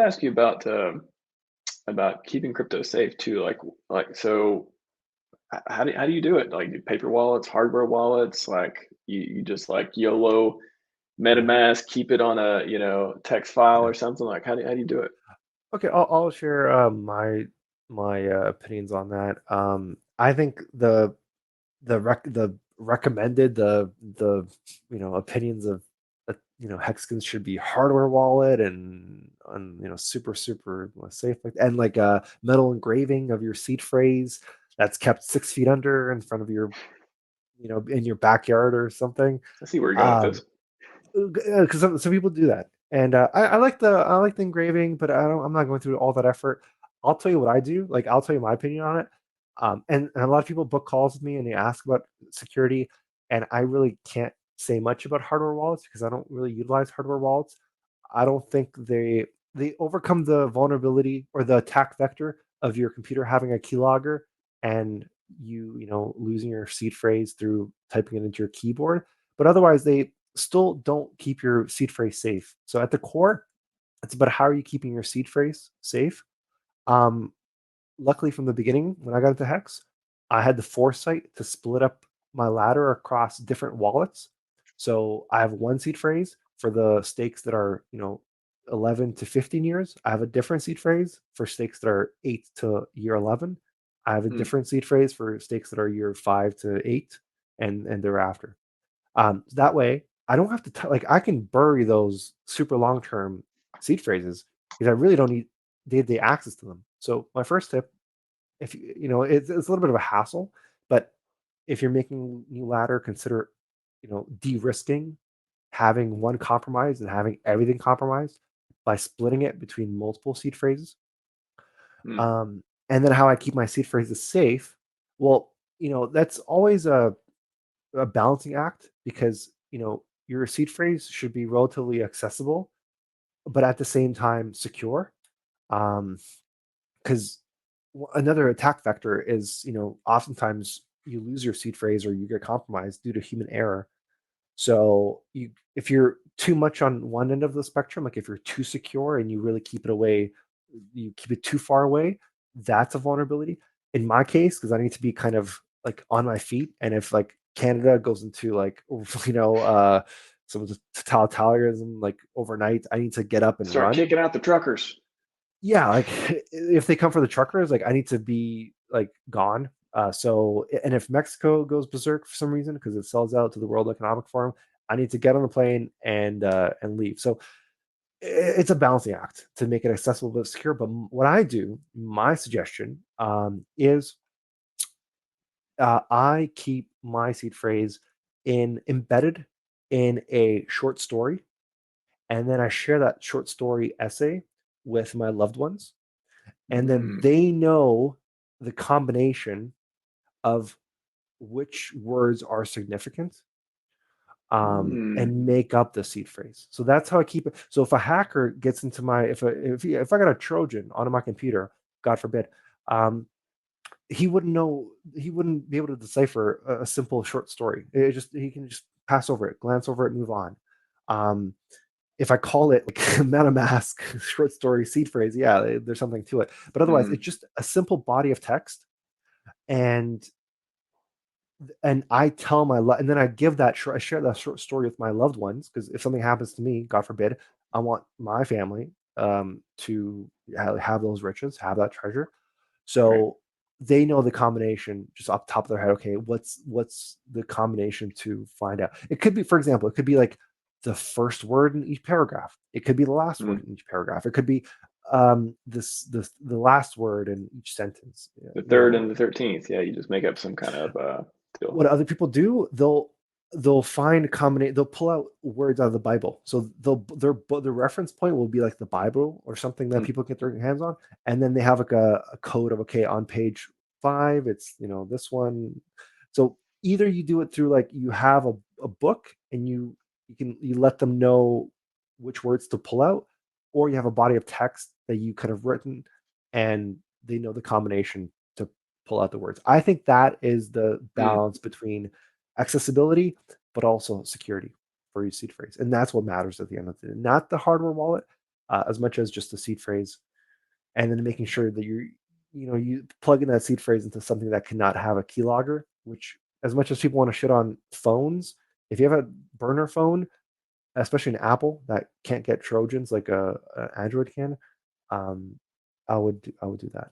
ask you about keeping crypto safe too. So how do you do it? Like paper wallets, hardware wallets, like you just like YOLO MetaMask, keep it on a text file Yeah. or something. Like how do you do it? Okay, I'll share my opinions on that. I think the recommended the opinions of Hexagons should be hardware wallet and super safe, and like metal engraving of your seed phrase that's kept 6 feet under in front of your in your backyard or something. I see where you're going with Um, this. because some people do that, and I like the engraving, but I'm not going through all that effort. I'll tell you what I do. Like I'll tell you my opinion on it. And a lot of people book calls with me and they ask about security, and I really can't say much about hardware wallets because I don't really utilize hardware wallets. I don't think they overcome the vulnerability or the attack vector of your computer having a keylogger and losing your seed phrase through typing it into your keyboard. But otherwise, they still don't keep your seed phrase safe. So at the core, it's about how are you keeping your seed phrase safe. Um, Luckily, from the beginning, when I got into Hex, I had the foresight to split up my ladder across different wallets. So I have one seed phrase for the stakes that are 11 to 15 years. I have a different seed phrase for stakes that are 8 to year 11. I have a Hmm. different seed phrase for stakes that are year 5 to 8 and thereafter. That way, I don't have to like I can bury those super long term seed phrases because I really don't need day-to-day access to them. So my first tip, if it's a little bit of a hassle, but if you're making new ladder, consider de-risking having one compromise and having everything compromised by splitting it between multiple seed phrases. Hmm. And then how I keep my seed phrases safe. Well, that's always a balancing act because your seed phrase should be relatively accessible, but at the same time secure. Because another attack vector is oftentimes you lose your seed phrase or you get compromised due to human error. So if you're too much on one end of the spectrum, like if you're too secure and you really keep it away, you keep it too far away, that's a vulnerability. In my case, because I need to be kind of like on my feet, and if like Canada goes into like some totalitarianism like overnight, I need to get up and Start run. kicking out the truckers. Yeah, like if they come for the truckers, like I need to be like gone. So and if Mexico goes berserk for some reason because it sells out to the World Economic Forum, I need to get on the plane and leave. So it's a balancing act to make it accessible but secure. But what I do, my suggestion, is I keep my seed phrase in embedded in a short story, and then I share that short story essay with my loved ones, and then Mm. they know the combination of which words are significant, Mm. and make up the seed phrase. So that's how I keep it. So if a hacker gets into my if I got a Trojan onto my computer, God forbid, um, he wouldn't be able to decipher a simple short story. He can just pass over it, glance over it, move on. Um, if I call it like MetaMask short story seed phrase, yeah, there's something to it. But otherwise, Mm. it's just a simple body of text, and I tell and then I give I share that short story with my loved ones because if something happens to me, God forbid, I want my family to have those riches, have that treasure. Right. So they know the combination just off the top of their head. Okay, what's the combination to find out? It could be, for example, it could be like the first word in each paragraph. It could be the last word Mm. in each paragraph. It could be this the last word in each sentence. The third and the 13th. Yeah, you just make up some kind of deal. What other people do, they'll find combinate they'll pull out words out of the Bible. So their reference point will be like the Bible or something that Mm. people get their hands on, and then they have like a code of, okay, on page 5 it's this one. So either you do it through like you have a book and you let them know which words to pull out, or you have a body of text that you kind of written and they know the combination to pull out the words. I think that is the Mm. balance between accessibility but also security for your seed phrase, and that's what matters at the end of the day. Not the hardware wallet. as much as just the seed phrase, and then making sure that you plug in that seed phrase into something that cannot have a keylogger. Which, as much as people want to shit on phones, if you have a burner phone, especially an Apple that can't get Trojans like a Android can, um, I would do that.